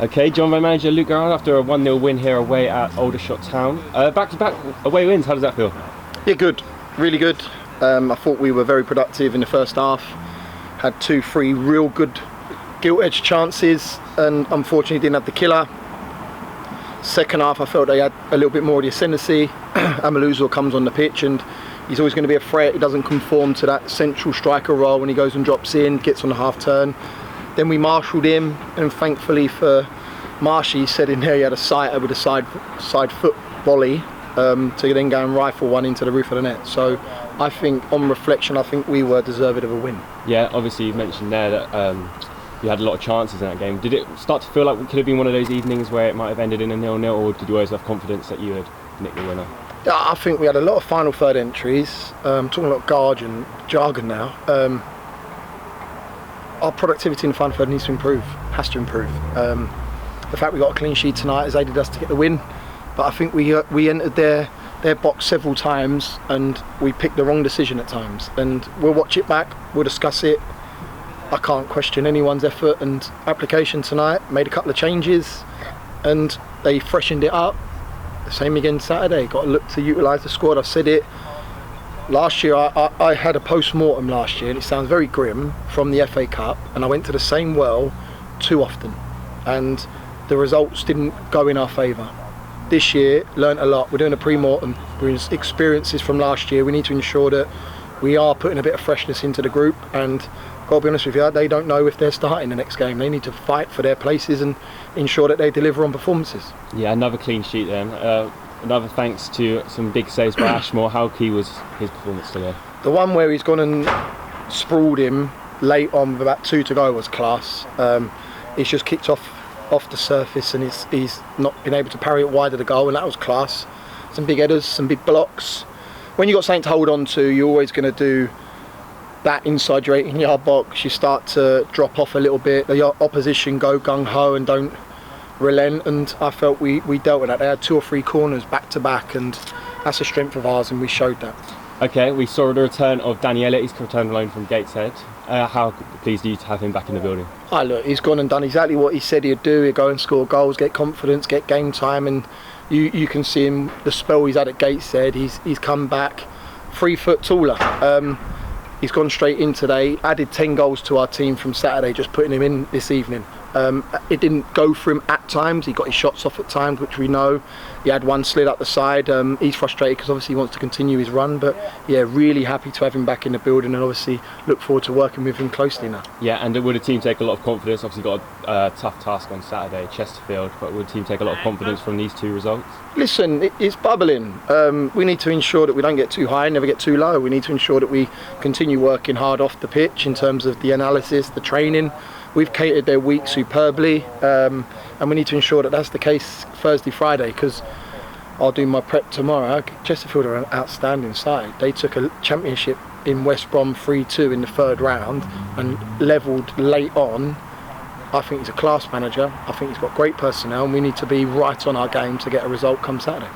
Okay, joined by manager Luke Garrard after a 1-0 win here away at Aldershot Town. Back-to-back away wins, how does that feel? Yeah, good, really good. I thought we were very productive in the first half. Had 2-3 real good gilt-edged chances and unfortunately didn't have the killer. Second half I felt they had a little bit more of the ascendancy. Amaluzor comes on the pitch and he's always going to be a threat. He doesn't conform to that central striker role when he goes and drops in, gets on the half turn. Then we marshalled him, and thankfully for Marshy, he said in there he had a sighter with a side foot volley to then go and rifle one into the roof of the net. So I think on reflection, I think we were deserving of a win. Yeah, obviously you mentioned there that you had a lot of chances in that game. Did it start to feel like it could have been one of those evenings where it might have ended in a 0-0, or did you always have confidence that you had nicked the winner? Yeah, I think we had a lot of final third entries. Talking a lot of jargon now. Our productivity in the final third needs to improve, has to improve. The fact we got a clean sheet tonight has aided us to get the win, but I think we entered their box several times and we picked the wrong decision at times. And we'll watch it back, we'll discuss it. I can't question anyone's effort and application tonight. Made a couple of changes and they freshened it up. The same again Saturday. Got to look to utilise the squad. I've said it. Last year I had a post-mortem last year, and it sounds very grim, from the FA Cup, and I went to the same well too often and the results didn't go in our favour. This year, learnt a lot. We're doing a pre-mortem. We're experiences from last year. We need to ensure that we are putting a bit of freshness into the group, and got to be honest with you, they don't know if they're starting the next game. They need to fight for their places and ensure that they deliver on performances. Yeah, another clean sheet then. Another thanks to some big saves by Ashmore. Howkey was his performance today. The one where he's gone and sprawled him late on with about 2 to go was class. He's just kicked off the surface and he's not been able to parry it wide of the goal, and that was class. Some big headers, some big blocks. When you've got something to hold on to, you're always going to do that inside your 18-yard box. You start to drop off a little bit. The opposition go gung-ho and don't relent, and I felt we dealt with that. They had 2 or 3 corners back to back, and that's a strength of ours, and we showed that. Okay, we saw the return of Danny Elliott. He's returned alone from Gateshead. How pleased are you to have him back in the building? Look, he's gone and done exactly what he said he'd do. He'd go and score goals, get confidence, get game time, and you can see him, the spell he's had at Gateshead, he's come back 3 foot taller. He's gone straight in today, added 10 goals to our team from Saturday, just putting him in this evening. It didn't go for him at times. He got his shots off at times, which we know. He had one slid up the side. He's frustrated because obviously he wants to continue his run, but yeah, really happy to have him back in the building, and obviously look forward to working with him closely now. Yeah, and would the team take a lot of confidence? Obviously got a tough task on Saturday, Chesterfield, but would the team take a lot of confidence from these 2 results? Listen, it's bubbling. We need to ensure that we don't get too high, never get too low. We need to ensure that we continue working hard off the pitch in terms of the analysis, the training. We've catered their week superbly, and we need to ensure that that's the case Thursday, Friday, because I'll do my prep tomorrow. Chesterfield are an outstanding side. They took a championship in West Brom 3-2 in the 3rd round and levelled late on. I think he's a class manager. I think he's got great personnel, and we need to be right on our game to get a result come Saturday.